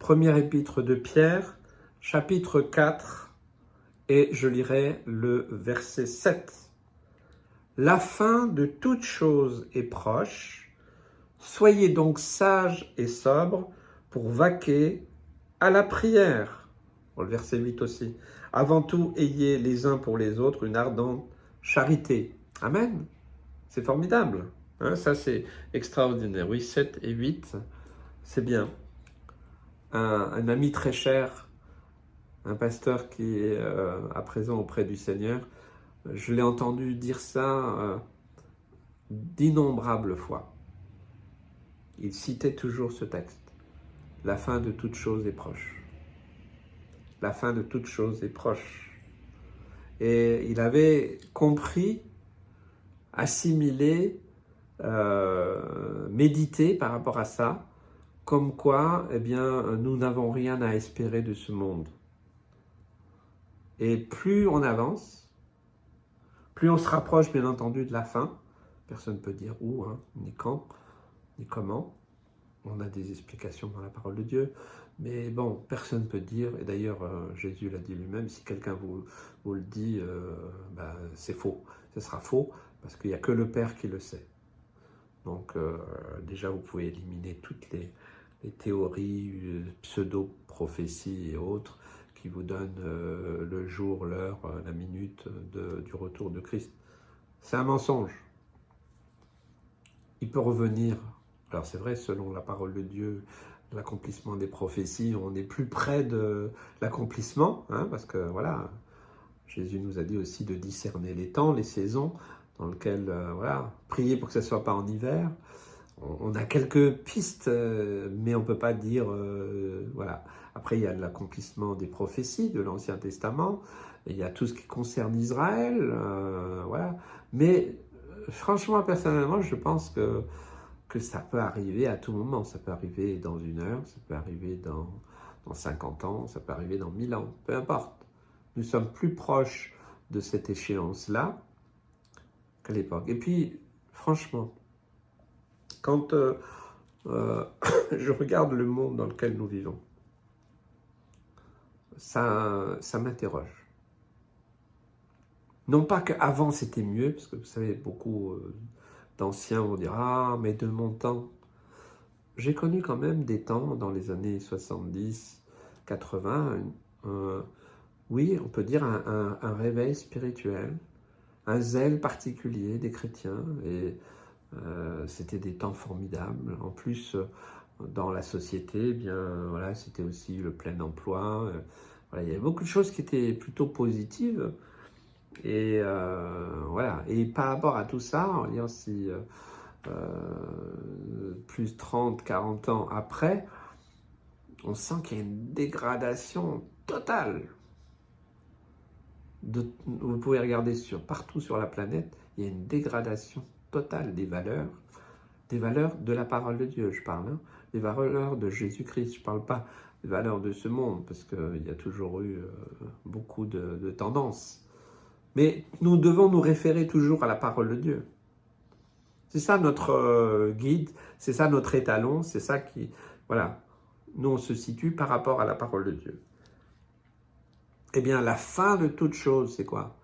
Première épître de Pierre, chapitre 4, et je lirai le verset 7. La fin de toute chose est proche, soyez donc sages et sobres pour vaquer à la prière. Bon, le verset 8 aussi. Avant tout, ayez les uns pour les autres une ardente charité. Amen. C'est formidable. Hein, ça, c'est extraordinaire. Oui, 7 et 8, c'est bien. Un ami très cher, un pasteur qui est à présent auprès du Seigneur, je l'ai entendu dire ça d'innombrables fois. Il citait toujours ce texte. La fin de toute chose est proche. La fin de toute chose est proche. Et il avait compris, assimilé, médité par rapport à ça, comme quoi, eh bien, nous n'avons rien à espérer de ce monde. Et plus on avance, plus on se rapproche, bien entendu, de la fin. Personne ne peut dire où, hein, ni quand, ni comment. On a des explications dans la parole de Dieu. Mais bon, personne ne peut dire, et d'ailleurs, Jésus l'a dit lui-même, si quelqu'un vous le dit, c'est faux. Ce sera faux, parce qu'il n'y a que le Père qui le sait. Donc, déjà, vous pouvez éliminer toutes les théories, pseudo-prophéties et autres qui vous donnent le jour, l'heure, la minute du retour de Christ. C'est un mensonge. Il peut revenir. Alors c'est vrai, selon la parole de Dieu, l'accomplissement des prophéties, on est plus près de l'accomplissement, hein, parce que voilà, Jésus nous a dit aussi de discerner les temps, les saisons, dans lesquelles, prier pour que ce ne soit pas en hiver. On a quelques pistes, mais on ne peut pas dire, voilà. Après, il y a l'accomplissement des prophéties de l'Ancien Testament, il y a tout ce qui concerne Israël, voilà. Mais franchement, personnellement, je pense que ça peut arriver à tout moment. Ça peut arriver dans 1 heure, ça peut arriver dans 50 ans, ça peut arriver dans 1000 ans, peu importe. Nous sommes plus proches de cette échéance-là qu'à l'époque. Et puis, franchement, quand je regarde le monde dans lequel nous vivons, ça m'interroge. Non pas qu'avant c'était mieux, parce que vous savez, beaucoup d'anciens vont dire « Ah, mais de mon temps ». J'ai connu quand même des temps, dans les années 70, 80, oui, on peut dire un réveil spirituel, un zèle particulier des chrétiens, et c'était des temps formidables. En plus, dans la société, eh bien, voilà, c'était aussi le plein emploi. Voilà, il y avait beaucoup de choses qui étaient plutôt positives. Et voilà. Et par rapport à tout ça, on va dire si plus 30, 40 ans après, on sent qu'il y a une dégradation totale. Vous pouvez regarder partout sur la planète, il y a une dégradation totale des valeurs de la parole de Dieu, je parle, hein, des valeurs de Jésus-Christ, je ne parle pas des valeurs de ce monde, parce qu'il y a toujours eu beaucoup de tendances. Mais nous devons nous référer toujours à la parole de Dieu. C'est ça notre guide, c'est ça notre étalon, c'est ça qui... Voilà, nous on se situe par rapport à la parole de Dieu. Eh bien, la fin de toute chose, c'est quoi?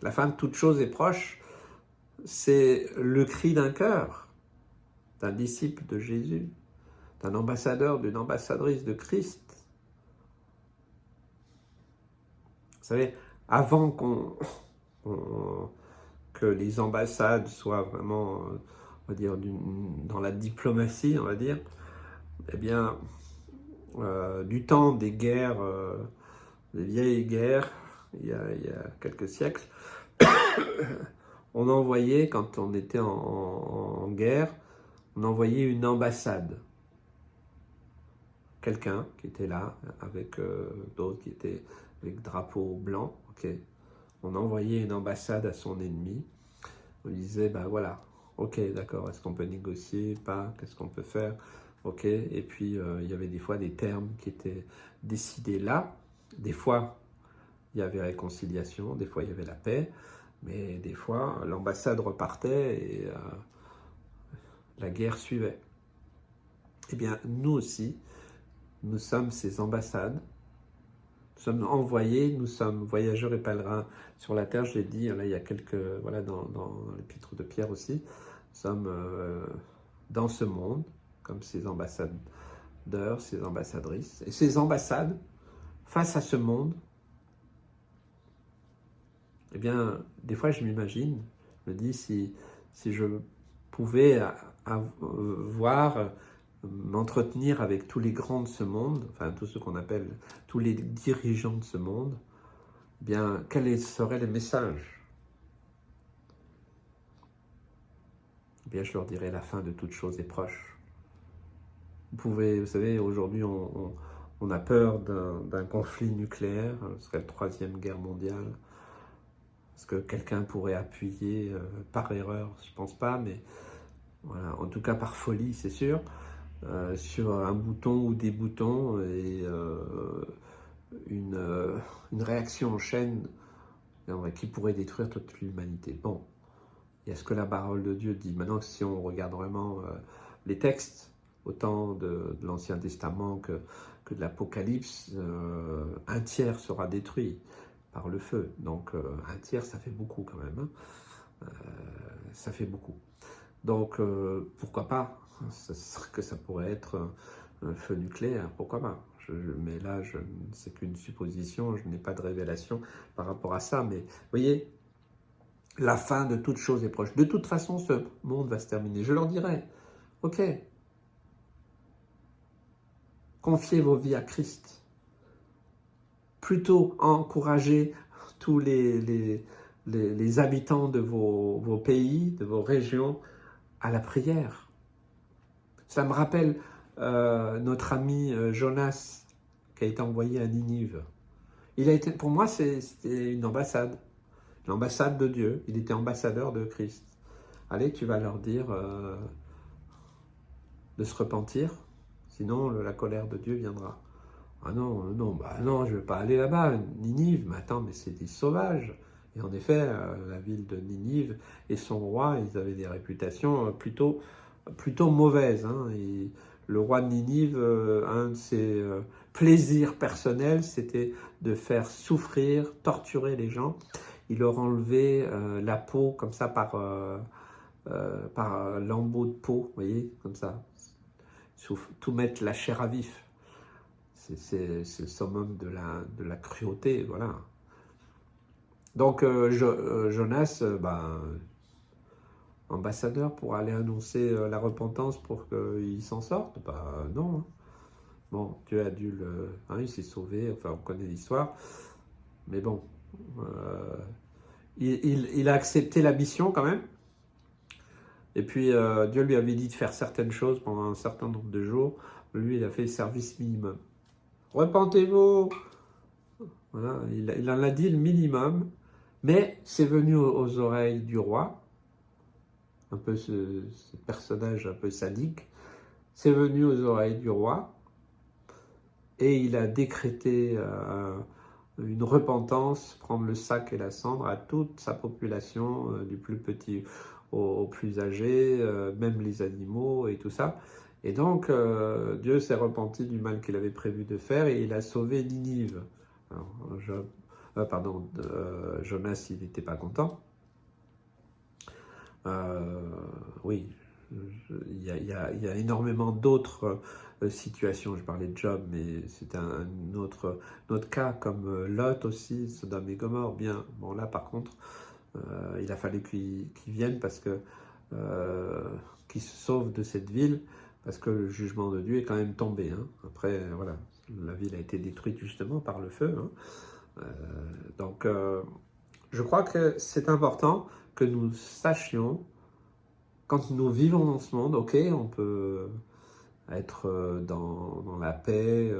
La fin de toute chose est proche, c'est le cri d'un cœur, d'un disciple de Jésus, d'un ambassadeur, d'une ambassadrice de Christ. Vous savez, avant que les ambassades soient vraiment, on va dire, dans la diplomatie, on va dire, eh bien, du temps des guerres, des vieilles guerres, il y a quelques siècles, on envoyait, quand on était en guerre, on envoyait une ambassade. Quelqu'un qui était là, avec d'autres qui étaient avec drapeau blanc, ok. On envoyait une ambassade à son ennemi. On disait, ben voilà, ok, d'accord, est-ce qu'on peut négocier, pas, qu'est-ce qu'on peut faire, ok. Et puis, il y avait des fois des termes qui étaient décidés là. Des fois, il y avait réconciliation, des fois, il y avait la paix. Mais des fois, l'ambassade repartait et la guerre suivait. eh bien, nous aussi, nous sommes ces ambassades. Nous sommes envoyés, nous sommes voyageurs et pèlerins sur la terre. Je l'ai dit, là, il y a quelques, voilà, dans l'épître de Pierre aussi. Nous sommes dans ce monde, comme ces ambassadeurs, ces ambassadrices. Et ces ambassades, face à ce monde, eh bien, des fois, je m'imagine, je me dis, si je pouvais voir, m'entretenir avec tous les grands de ce monde, enfin, tous ceux qu'on appelle, tous les dirigeants de ce monde, eh bien, quels seraient les messages? Eh bien, je leur dirais, la fin de toute chose est proche. Vous savez, aujourd'hui, on a peur d'un conflit nucléaire, ce serait la troisième guerre mondiale. Est-ce que quelqu'un pourrait appuyer par erreur? Je ne pense pas, mais voilà, en tout cas par folie, c'est sûr, sur un bouton ou des boutons et une réaction en chaîne qui pourrait détruire toute l'humanité. Bon, il y a ce que la parole de Dieu dit. Maintenant, si on regarde vraiment les textes, autant de l'Ancien Testament que de l'Apocalypse, un tiers sera détruit par le feu. Donc un tiers, ça fait beaucoup quand même. Hein. Ça fait beaucoup. Donc pourquoi pas? Que ça pourrait être un feu nucléaire, pourquoi pas? Mais là, c'est qu'une supposition, je n'ai pas de révélation par rapport à ça. Mais vous voyez, la fin de toute chose est proche. De toute façon, ce monde va se terminer. Je leur dirai, ok, confiez vos vies à Christ. Plutôt encouragez tous les habitants de vos pays, de vos régions, à la prière. Ça me rappelle notre ami Jonas, qui a été envoyé à Ninive. Pour moi, c'était une ambassade. L'ambassade de Dieu. Il était ambassadeur de Christ. Allez, tu vas leur dire de se repentir, sinon la colère de Dieu viendra. Ah non, non, je ne vais pas aller là-bas. Ninive, mais attends, mais c'est des sauvages. Et en effet, la ville de Ninive et son roi, ils avaient des réputations plutôt mauvaises. Hein. Et le roi de Ninive, un de ses plaisirs personnels, c'était de faire souffrir, torturer les gens. Il leur enlevait la peau comme ça par lambeaux de peau, vous voyez, comme ça. Tout mettre la chair à vif. C'est le summum de la cruauté, voilà. Donc Jonas, ambassadeur pour aller annoncer la repentance pour qu'il s'en sorte, non. Bon, Dieu a dû il s'est sauvé, enfin on connaît l'histoire, mais bon, il a accepté la mission quand même. Et puis Dieu lui avait dit de faire certaines choses pendant un certain nombre de jours. Lui, il a fait le service minimum. Repentez-vous. Voilà, il en a dit le minimum, mais c'est venu aux oreilles du roi, un peu ce personnage un peu sadique, c'est venu aux oreilles du roi, et il a décrété une repentance, prendre le sac et la cendre à toute sa population, du plus petit au plus âgé, même les animaux et tout ça. Et donc, Dieu s'est repenti du mal qu'il avait prévu de faire et il a sauvé Ninive. Alors, Jonas, il n'était pas content. Oui, il y a énormément d'autres situations. Je parlais de Job, mais c'est un autre cas, comme Lot aussi, Sodome et Gomorrhe. Bien, bon là par contre, il a fallu qu'ils viennent parce que qu'ils se sauvent de cette ville, parce que le jugement de Dieu est quand même tombé. Hein. Après, voilà, la ville a été détruite justement par le feu. Hein. Donc, je crois que c'est important que nous sachions, quand nous vivons dans ce monde, ok, on peut être dans la paix,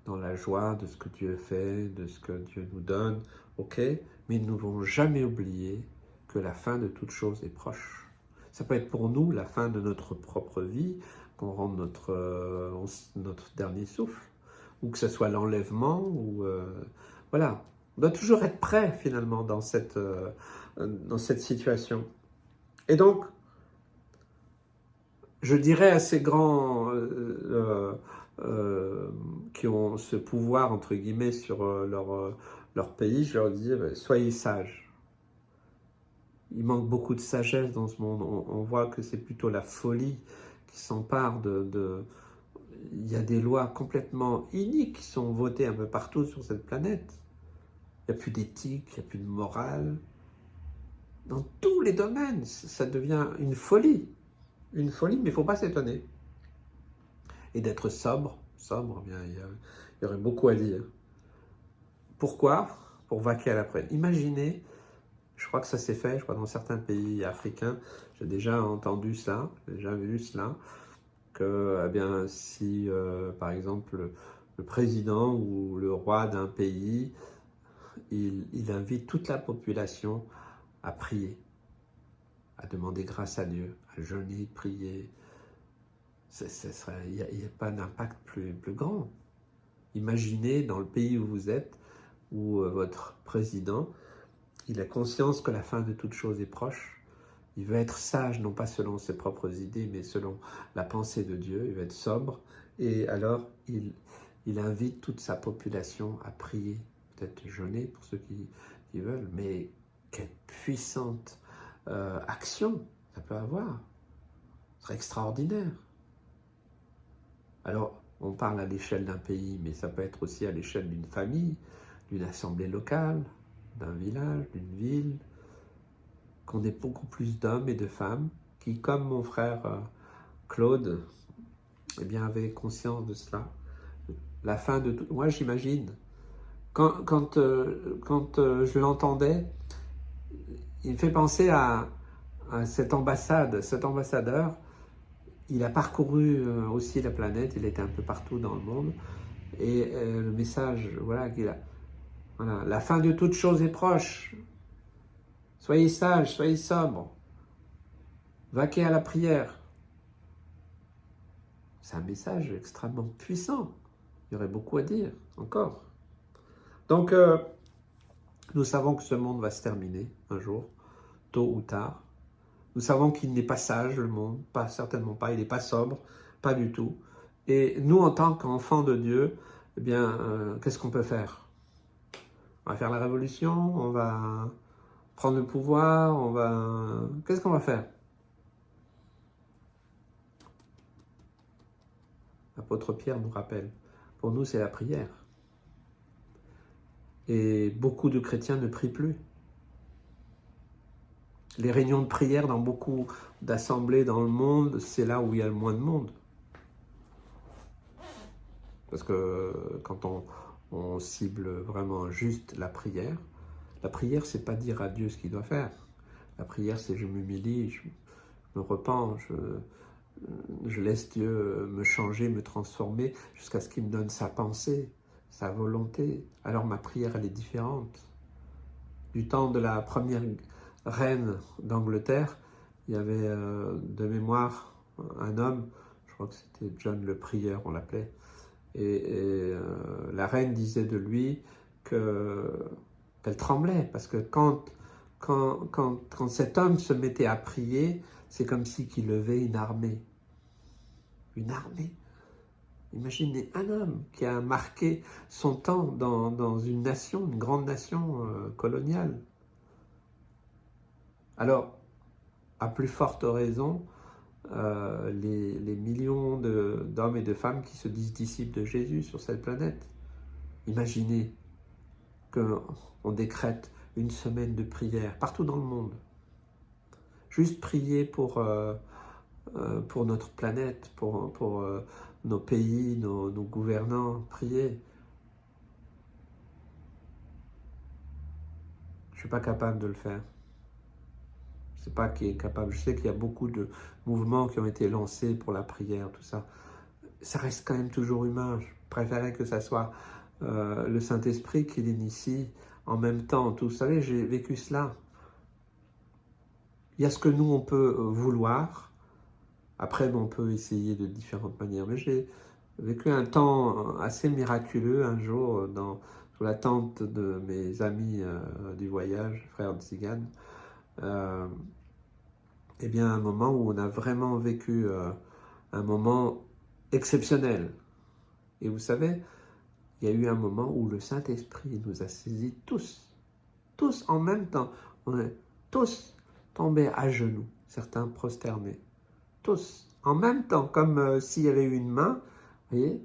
dans la joie de ce que Dieu fait, de ce que Dieu nous donne, ok, mais nous ne devons jamais oublier que la fin de toute chose est proche. Ça peut être pour nous la fin de notre propre vie, qu'on rende notre dernier souffle, ou que ce soit l'enlèvement, ou voilà. On doit toujours être prêt finalement dans cette situation. Et donc, je dirais à ces grands qui ont ce pouvoir, entre guillemets, sur leur pays, je leur dis, soyez sages. Il manque beaucoup de sagesse dans ce monde. On voit que c'est plutôt la folie qui s'empare Il y a des lois complètement iniques qui sont votées un peu partout sur cette planète. Il n'y a plus d'éthique, il n'y a plus de morale. Dans tous les domaines, ça devient une folie. Une folie, mais il ne faut pas s'étonner. Et d'être sobre, bien, il y aurait beaucoup à dire. Pourquoi? Pour vaquer à l'après. Imaginez, je crois que ça s'est fait, je crois dans certains pays africains, j'ai déjà entendu ça, j'ai déjà vu cela, que eh bien, si par exemple le président ou le roi d'un pays, il invite toute la population à prier, à demander grâce à Dieu, à jeûner, prier. Il n'y a pas d'impact plus grand. Imaginez dans le pays où vous êtes, où votre président, il a conscience que la fin de toute chose est proche. Il veut être sage, non pas selon ses propres idées, mais selon la pensée de Dieu. Il veut être sobre. Et alors, il invite toute sa population à prier, peut-être jeûner pour ceux qui veulent. Mais quelle puissante action ça peut avoir. Ce serait extraordinaire. Alors, on parle à l'échelle d'un pays, mais ça peut être aussi à l'échelle d'une famille, d'une assemblée locale, d'un village, d'une ville, qu'on ait beaucoup plus d'hommes et de femmes qui, comme mon frère Claude, eh bien, avaient conscience de cela. La fin de tout. Moi, j'imagine, quand je l'entendais, il me fait penser à cette ambassade, cet ambassadeur. Il a parcouru aussi la planète, il était un peu partout dans le monde. Et le message, voilà, qu'il a. Voilà, la fin de toute chose est proche. Soyez sages, soyez sobres. Vaquez à la prière. C'est un message extrêmement puissant. Il y aurait beaucoup à dire, encore. Donc, nous savons que ce monde va se terminer un jour, tôt ou tard. Nous savons qu'il n'est pas sage, le monde, pas, certainement pas, il n'est pas sobre, pas du tout. Et nous, en tant qu'enfants de Dieu, eh bien, qu'est-ce qu'on peut faire? On va faire la révolution, on va prendre le pouvoir, on va... Qu'est-ce qu'on va faire? L'apôtre Pierre nous rappelle, pour nous, c'est la prière. Et beaucoup de chrétiens ne prient plus. Les réunions de prière dans beaucoup d'assemblées dans le monde, c'est là où il y a le moins de monde. Parce que quand on cible vraiment juste la prière, c'est pas dire à Dieu ce qu'il doit faire. La prière, c'est je m'humilie, je me repens, je laisse Dieu me changer, me transformer, jusqu'à ce qu'il me donne sa pensée, sa volonté. Alors ma prière, elle est différente. Du temps de la première reine d'Angleterre, il y avait de mémoire un homme, je crois que c'était John le prieur, on l'appelait, et la reine disait de lui qu'elle tremblait, parce que quand cet homme se mettait à prier, c'est comme si qu'il levait une armée. Une armée. Imaginez un homme qui a marqué son temps dans une nation, une grande nation coloniale. Alors, à plus forte raison, les millions d'hommes et de femmes qui se disent disciples de Jésus sur cette planète. Imaginez qu'on décrète une semaine de prière partout dans le monde. Juste prier pour notre planète, pour nos pays, nos gouvernants, prier. Je ne suis pas capable de le faire. Je ne sais pas qui est capable. Je sais qu'il y a beaucoup de mouvements qui ont été lancés pour la prière, tout ça. Ça reste quand même toujours humain. Je préférais que ça soit le Saint-Esprit qui l'initie en même temps. Tout. Vous savez, j'ai vécu cela. Il y a ce que nous, on peut vouloir. Après, on peut essayer de différentes manières. Mais j'ai vécu un temps assez miraculeux un jour sous la tente de mes amis du voyage, frères de Tziganes. Eh bien, un moment où on a vraiment vécu un moment exceptionnel. Et vous savez, il y a eu un moment où le Saint-Esprit nous a saisis tous en même temps. On est tous tombés à genoux, certains prosternés, tous en même temps, comme s'il y avait eu une main, vous voyez,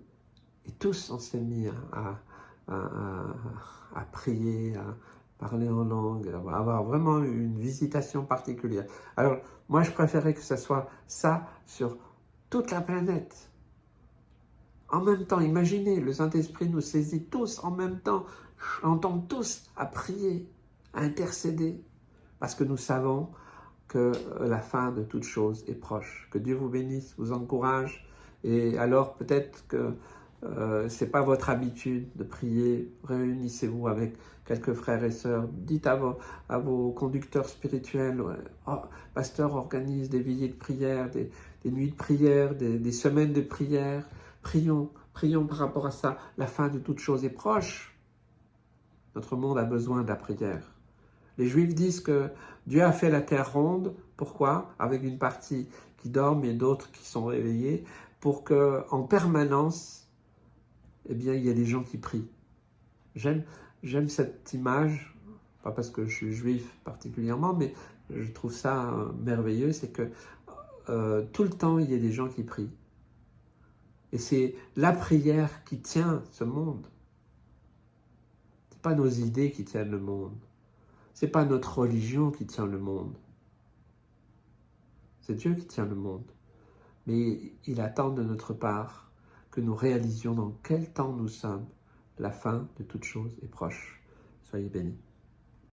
et tous on s'est mis à prier, à parler en langue, à avoir vraiment une visitation particulière. Alors, moi, je préférais que ce soit ça sur toute la planète. En même temps, imaginez, le Saint-Esprit nous saisit tous en même temps, on tombe tous à prier, à intercéder, parce que nous savons que la fin de toute chose est proche. Que Dieu vous bénisse, vous encourage, et alors peut-être que ce n'est pas votre habitude de prier, réunissez-vous avec quelques frères et sœurs, dites à vos conducteurs spirituels, oh, pasteur organise des veillées de prière, des nuits de prière, des semaines de prière, prions par rapport à ça, la fin de toute chose est proche. Notre monde a besoin de la prière. Les Juifs disent que Dieu a fait la terre ronde, pourquoi? Avec une partie qui dorment et d'autres qui sont réveillés, pour qu'en permanence, eh bien, il y ait des gens qui prient. J'aime cette image, pas parce que je suis juif particulièrement, mais je trouve ça merveilleux, c'est que tout le temps, il y a des gens qui prient. Et c'est la prière qui tient ce monde. Ce n'est pas nos idées qui tiennent le monde. Ce n'est pas notre religion qui tient le monde. C'est Dieu qui tient le monde. Mais il attend de notre part que nous réalisions dans quel temps nous sommes. La fin de toute chose est proche. Soyez bénis.